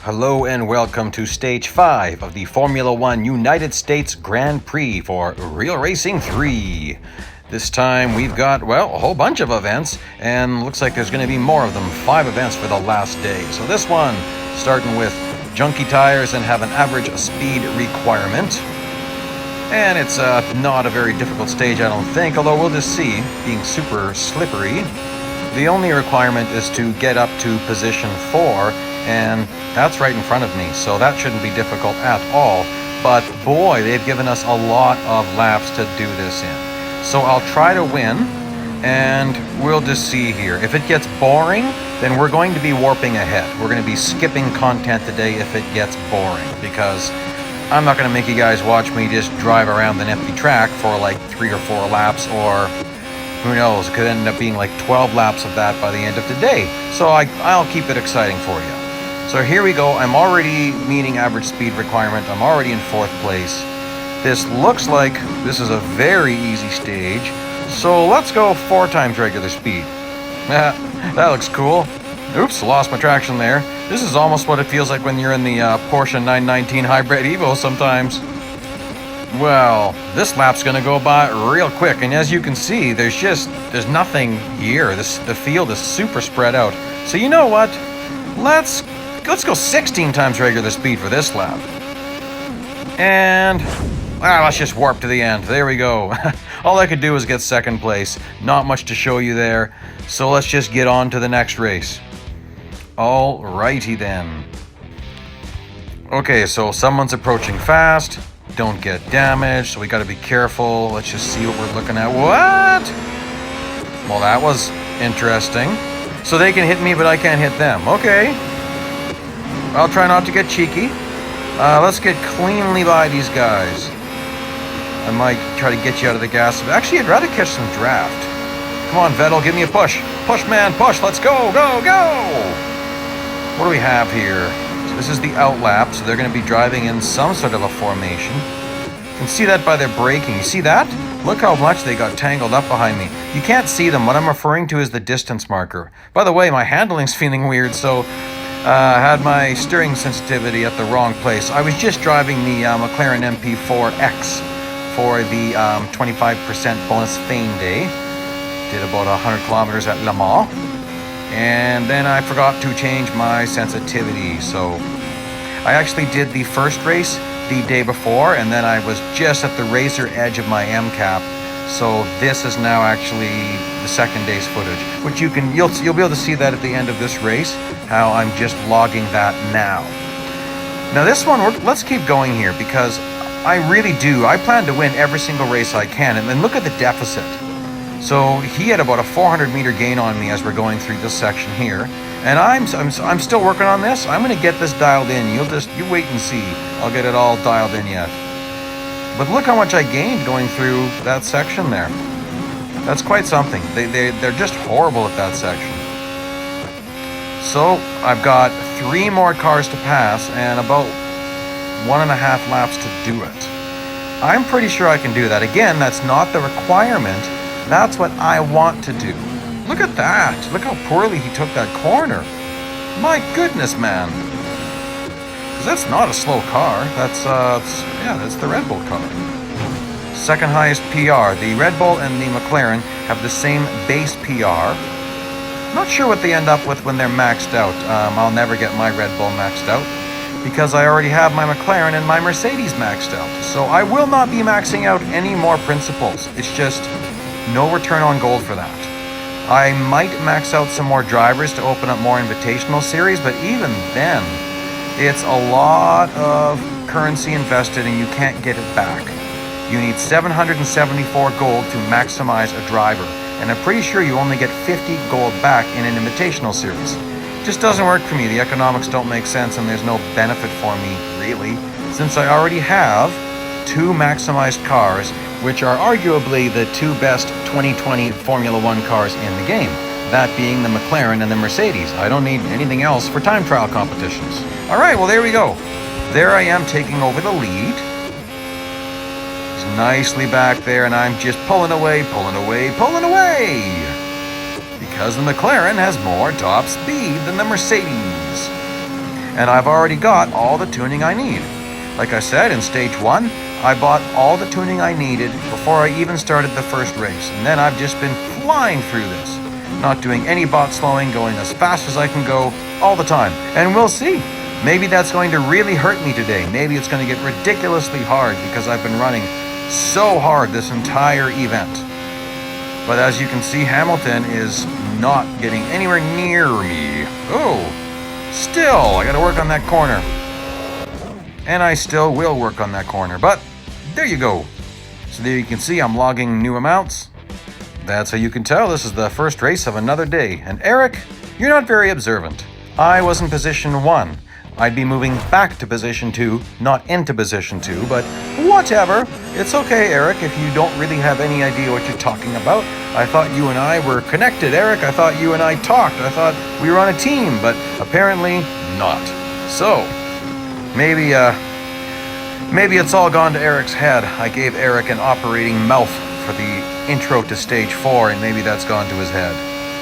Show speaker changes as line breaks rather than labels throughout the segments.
Hello and welcome to Stage 5 of the Formula One United States Grand Prix for Real Racing 3. This time we've got, well, a whole bunch of events, and looks like there's going to be more of them, 5 events for the last day. So this one, starting with junky tires and have an average speed requirement. And it's not a very difficult stage, I don't think, although we'll just see, being super slippery. The only requirement is to get up to position 4, and that's right in front of me, so that shouldn't be difficult at all. But boy, they've given us a lot of laps to do this in. So I'll try to win, and we'll just see here. If it gets boring, then we're going to be warping ahead. We're going to be skipping content today if it gets boring, because I'm not going to make you guys watch me just drive around an empty track for like 3 or 4 laps, or who knows, it could end up being like 12 laps of that by the end of today. So I'll keep it exciting for you. So here we go. I'm already meeting average speed requirement. I'm already in 4th place. This looks like this is a very easy stage. So let's go 4 times regular speed. That looks cool. Oops, lost my traction there. This is almost what it feels like when you're in the Porsche 919 Hybrid Evo sometimes. Well, this lap's gonna go by real quick, and as you can see, there's nothing here. The field is super spread out. So you know what? Let's go 16 times regular speed for this lap. And let's just warp to the end. There we go. All I could do was get 2nd place. Not much to show you there. So let's just get on to the next race. Alrighty then. Okay, so someone's approaching fast. Don't get damaged, so we gotta be careful. Let's just see what we're looking at. What? Well, that was interesting. So they can hit me, but I can't hit them. Okay. I'll try not to get cheeky. Let's get cleanly by these guys. I might try to get you out of the gas. Actually, I'd rather catch some draft. Come on, Vettel, give me a push. Push, man, push. Let's go, go, go. What do we have here? So this is the outlap, so they're going to be driving in some sort of a formation. You can see that by their braking. You see that? Look how much they got tangled up behind me. You can't see them. What I'm referring to is the distance marker. By the way, my handling's feeling weird, so I had my steering sensitivity at the wrong place. I was just driving the McLaren MP4X for the 25% bonus fame day. Did about 100 kilometers at Le Mans. And then I forgot to change my sensitivity. So I actually did the first race the day before, and then I was just at the razor edge of my MCAP. So this is now actually the 2nd day's footage, which you'll be able to see that at the end of this race, how I'm just logging that now. Now this one, let's keep going here, because I plan to win every single race I can. And then look at the deficit. So he had about a 400-meter gain on me as we're going through this section here, and I'm still working on this. I'm going to get this dialed in. You wait and see. I'll get it all dialed in yet. But look how much I gained going through that section there. That's quite something. They're just horrible at that section. So I've got 3 more cars to pass and about 1.5 laps to do it. I'm pretty sure I can do that. Again, that's not the requirement. That's what I want to do. Look at that. Look how poorly he took that corner. My goodness, man. That's not a slow car. That's the Red Bull car. 2nd highest PR. The Red Bull and the McLaren have the same base PR. Not sure what they end up with when they're maxed out. I'll never get my Red Bull maxed out, because I already have my McLaren and my Mercedes maxed out. So I will not be maxing out any more principals. It's just no return on gold for that. I might max out some more drivers to open up more invitational series, but even then, it's a lot of currency invested and you can't get it back. You need 774 gold to maximize a driver, and I'm pretty sure you only get 50 gold back in an invitational series. Just doesn't work for me. The economics don't make sense, and there's no benefit for me, really, since I already have 2 maximized cars, which are arguably the 2 best 2020 Formula One cars in the game, that being the McLaren and the Mercedes. I don't need anything else for time trial competitions. All right, well, there we go. There I am taking over the lead. He's nicely back there, and I'm just pulling away, because the McLaren has more top speed than the Mercedes. and I've already got all the tuning I need. Like I said, in stage 1, I bought all the tuning I needed before I even started the first race, and then I've just been flying through this, not doing any bot slowing, going as fast as I can go all the time. And we'll see. Maybe that's going to really hurt me today. Maybe it's going to get ridiculously hard because I've been running so hard this entire event. But as you can see, Hamilton is not getting anywhere near me. Oh, still, I got to work on that corner. And I still will work on that corner, but there you go. So there you can see I'm logging new amounts. That's how you can tell this is the first race of another day. And Eric, you're not very observant. I was in position 1. I'd be moving back to position 2, not into position 2, but whatever. It's okay, Eric, if you don't really have any idea what you're talking about. I thought you and I were connected, Eric. I thought you and I talked. I thought we were on a team, but apparently not. So, maybe it's all gone to Eric's head. I gave Eric an operating mouth for the intro to stage 4, and maybe that's gone to his head.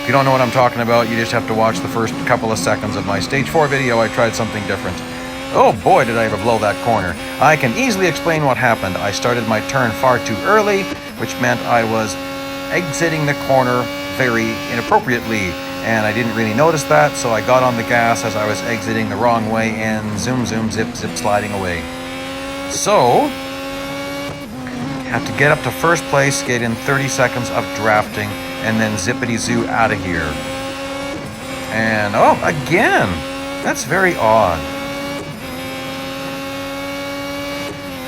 If you don't know what I'm talking about, you just have to watch the first couple of seconds of my stage 4 video. I tried something different. Oh boy, did I ever blow that corner. I can easily explain what happened. I started my turn far too early, which meant I was exiting the corner very inappropriately, and I didn't really notice that, so I got on the gas as I was exiting the wrong way and zoom, zoom, zip, zip, sliding away. So, have to get up to first place, get in 30 seconds of drafting, and then zippity-zoo out of here. And, oh, again! That's very odd.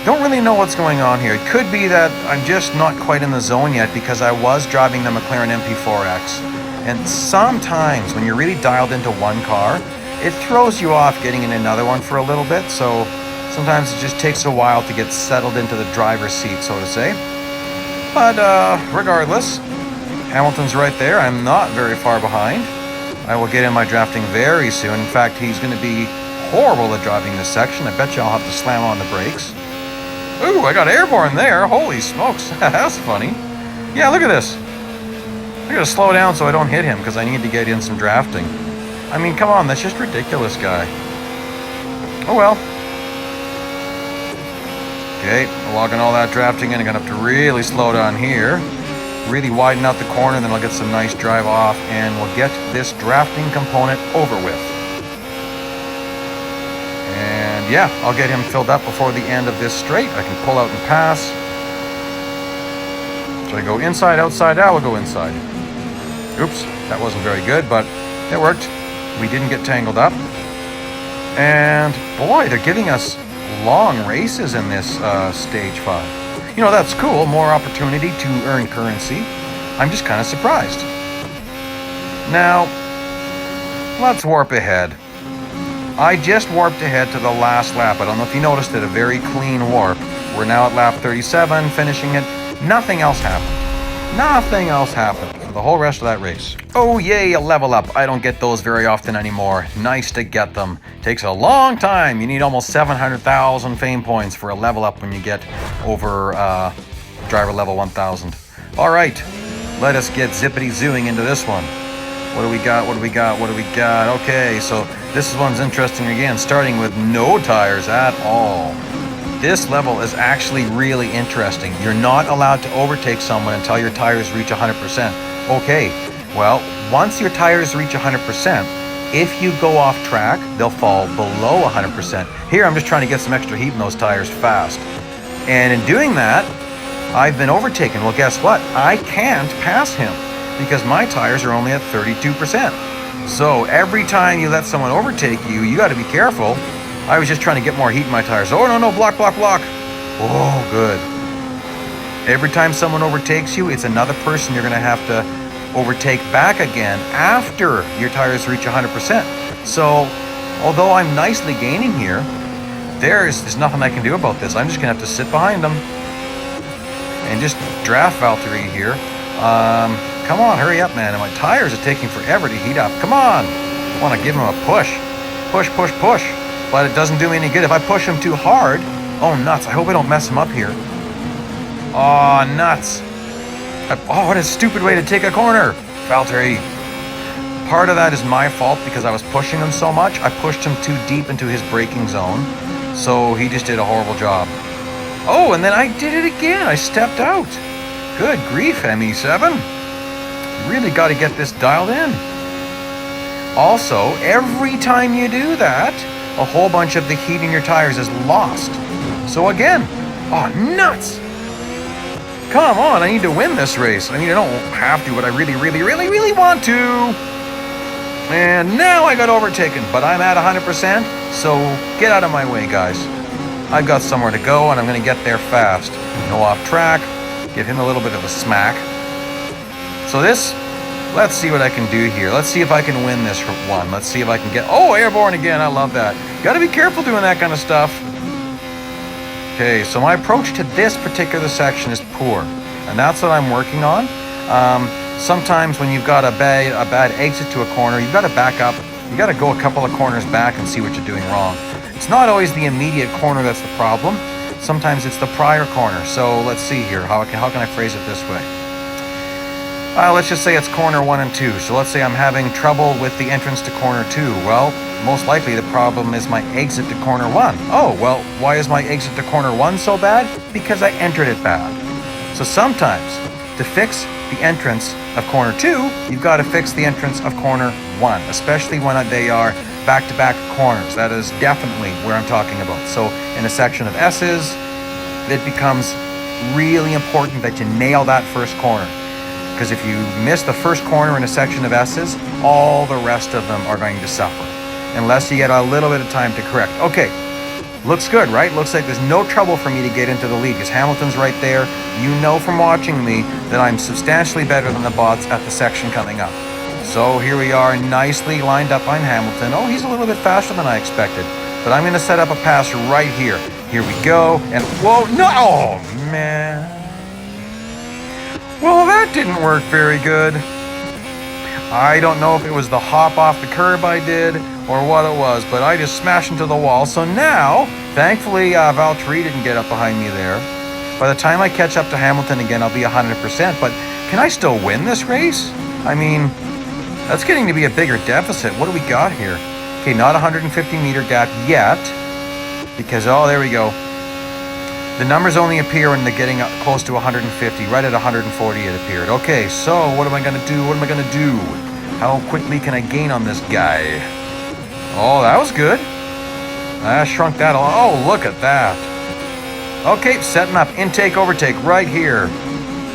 Don't really know what's going on here. It could be that I'm just not quite in the zone yet because I was driving the McLaren MP4X. And sometimes when you're really dialed into one car, it throws you off getting in another one for a little bit, so sometimes it just takes a while to get settled into the driver's seat, so to say. But regardless, Hamilton's right there. I'm not very far behind. I will get in my drafting very soon. In fact, he's going to be horrible at driving this section. I bet you I'll have to slam on the brakes. Ooh, I got airborne there. Holy smokes. That's funny. Yeah, look at this. I gotta slow down so I don't hit him because I need to get in some drafting. I mean, come on, that's just ridiculous, guy. Oh well. Okay, logging all that drafting in. I'm gonna have to really slow down here. Really widen out the corner, then I'll get some nice drive off, and we'll get this drafting component over with. And yeah, I'll get him filled up before the end of this straight. I can pull out and pass. Should I go inside, outside? I will go inside. Oops, that wasn't very good, but it worked. We didn't get tangled up. And boy, they're giving us long races in this stage 5. You know, that's cool. More opportunity to earn currency. I'm just kind of surprised. Now, let's warp ahead. I just warped ahead to the last lap. I don't know if you noticed it, a very clean warp. We're now at lap 37, finishing it. Nothing else happened. Nothing else happened for the whole rest of that race. Oh yay, a level up. I don't get those very often anymore. Nice to get them. Takes a long time. You need almost 700,000 fame points for a level up when you get over driver level 1000. All right, let us get zippity-zooing into this one. What do we got? What do we got? What do we got? Okay, so this one's interesting again, starting with no tires at all. This level is actually really interesting. You're not allowed to overtake someone until your tires reach 100%. Okay, well, once your tires reach 100%, if you go off track, they'll fall below 100%. Here, I'm just trying to get some extra heat in those tires fast. And in doing that, I've been overtaken. Well, guess what? I can't pass him because my tires are only at 32%. So every time you let someone overtake you, you got to be careful. I was just trying to get more heat in my tires. Oh, no, block, block, block. Oh, good. Every time someone overtakes you, it's another person you're going to have to overtake back again after your tires reach 100%. So, although I'm nicely gaining here, there's nothing I can do about this. I'm just going to have to sit behind them and just draft Valtteri here. Come on, hurry up, man. And my tires are taking forever to heat up. Come on. I want to give him a push. Push, push, push. But it doesn't do me any good. If I push him too hard, oh, nuts. I hope I don't mess him up here. Oh, nuts. Oh, what a stupid way to take a corner. Valtteri, part of that is my fault because I was pushing him so much. I pushed him too deep into his braking zone. So he just did a horrible job. Oh, and then I did it again. I stepped out. Good grief, ME7. Really got to get this dialed in. Also, every time you do that, a whole bunch of the heat in your tires is lost. So again, oh, nuts. Come on, I need to win this race. I mean, I don't have to, but I really, really, really, really want to. And now I got overtaken, but I'm at 100%, so get out of my way, guys. I've got somewhere to go, and I'm going to get there fast. No off track, give him a little bit of a smack. So this, let's see what I can do here. Let's see if I can win this one. Let's see if I can get, oh, airborne again, I love that. Got to be careful doing that kind of stuff. Okay, so my approach to this particular section is poor, and that's what I'm working on. Sometimes when you've got a bad exit to a corner, you've got to back up. You got to go a couple of corners back and see what you're doing wrong. It's not always the immediate corner that's the problem. Sometimes it's the prior corner. So let's see here. How can I phrase it this way? Let's just say it's corner 1 and 2. So let's say I'm having trouble with the entrance to corner 2. Well, most likely the problem is my exit to corner 1. Oh, well, why is my exit to corner 1 so bad? Because I entered it bad. So sometimes to fix the entrance of corner 2, you've got to fix the entrance of corner 1, especially when they are back-to-back corners. That is definitely where I'm talking about. So in a section of S's, it becomes really important that you nail that first corner. Because if you miss the first corner in a section of S's, all the rest of them are going to suffer. Unless you get a little bit of time to correct. Okay, looks good, right? Looks like there's no trouble for me to get into the lead because Hamilton's right there. You know from watching me that I'm substantially better than the bots at the section coming up. So here we are, nicely lined up behind Hamilton. Oh, he's a little bit faster than I expected. But I'm going to set up a pass right here. Here we go. And whoa, no! Oh, man. Well, that didn't work very good. I don't know if it was the hop off the curb I did or what it was, but I just smashed into the wall. So now, thankfully, Valtteri didn't get up behind me there. By the time I catch up to Hamilton again, I'll be 100%. But can I still win this race? I mean, that's getting to be a bigger deficit. What do we got here? Okay, not 150-meter gap yet, because, oh, there we go. The numbers only appear when they're getting close to 150. Right at 140 it appeared. Okay, so what am I going to do? What am I going to do? How quickly can I gain on this guy? Oh, that was good. I shrunk that a lot. Oh, look at that. Okay, setting up intake, overtake right here.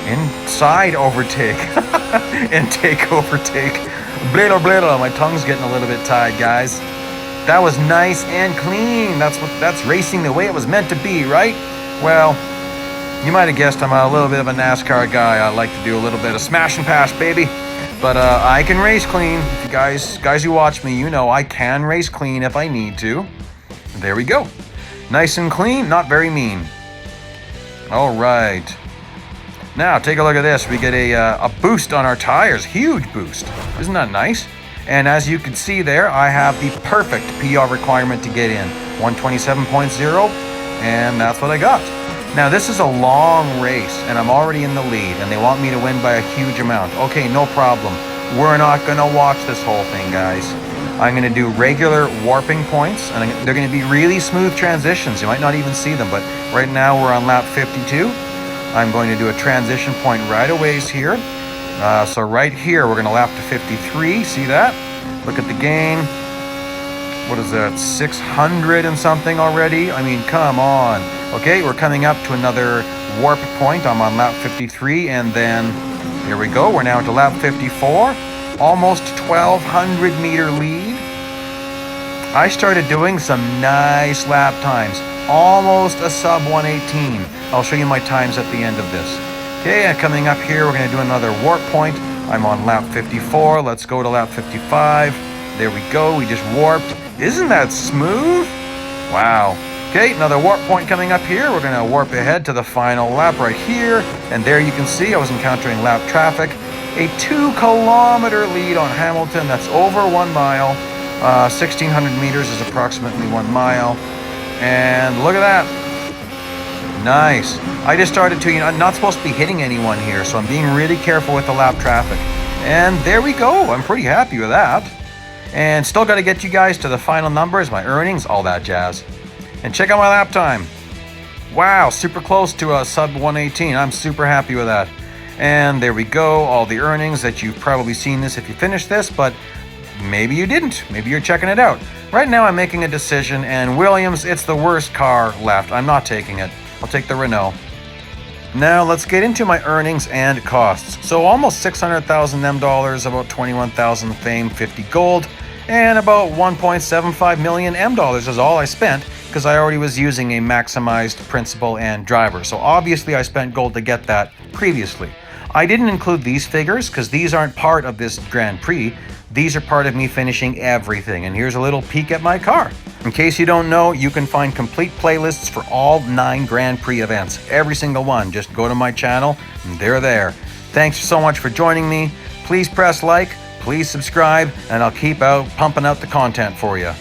Inside overtake. Intake, overtake. Bladle, bladle. My tongue's getting a little bit tied, guys. That was nice and clean. That's racing the way it was meant to be, right? Well, you might have guessed I'm a little bit of a NASCAR guy. I like to do a little bit of smash and pass, baby. But I can race clean. If you guys who watch me, you know I can race clean if I need to. There we go. Nice and clean, not very mean. All right. Now, take a look at this. We get a boost on our tires. Huge boost. Isn't that nice? And as you can see there, I have the perfect PR requirement to get in. 127.0, and that's what I got. Now, this is a long race, and I'm already in the lead, and they want me to win by a huge amount. Okay, no problem. We're not going to watch this whole thing, guys. I'm going to do regular warping points, and they're going to be really smooth transitions. You might not even see them, but right now we're on lap 52. I'm going to do a transition point right away here. So right here, we're going to lap to 53. See that? Look at the gain. What is that? 600 and something already? I mean, come on. Okay, we're coming up to another warp point. I'm on lap 53, and then here we go. We're now to lap 54. Almost 1,200 meter lead. I started doing some nice lap times. Almost a sub 118. I'll show you my times at the end of this. Okay, and coming up here, we're going to do another warp point. I'm on lap 54. Let's go to lap 55. There we go. We just warped. Isn't that smooth? Wow. Okay, another warp point coming up here. We're going to warp ahead to the final lap right here. And there you can see I was encountering lap traffic. A 2-kilometer lead on Hamilton. That's over 1 mile. 1,600 meters is approximately 1 mile. And look at that. Nice. I just started to, I'm not supposed to be hitting anyone here, so I'm being really careful with the lap traffic. And there we go. I'm pretty happy with that. And still got to get you guys to the final numbers, my earnings, all that jazz. And check out my lap time. Wow, super close to a sub 118. I'm super happy with that. And there we go, all the earnings that you've probably seen this if you finished this, but maybe you didn't. Maybe you're checking it out. Right now I'm making a decision, and Williams, it's the worst car left. I'm not taking it. I'll take the Renault. Now let's get into my earnings and costs. So almost 600,000 M dollars, about 21,000 fame, 50 gold, and about 1.75 million M dollars is all I spent because I already was using a maximized principal and driver. So obviously I spent gold to get that previously. I didn't include these figures because these aren't part of this Grand Prix. These are part of me finishing everything, and here's a little peek at my car. In case you don't know, you can find complete playlists for all 9 Grand Prix events, every single one. Just go to my channel, and they're there. Thanks so much for joining me. Please press like, please subscribe, and I'll keep pumping out the content for you.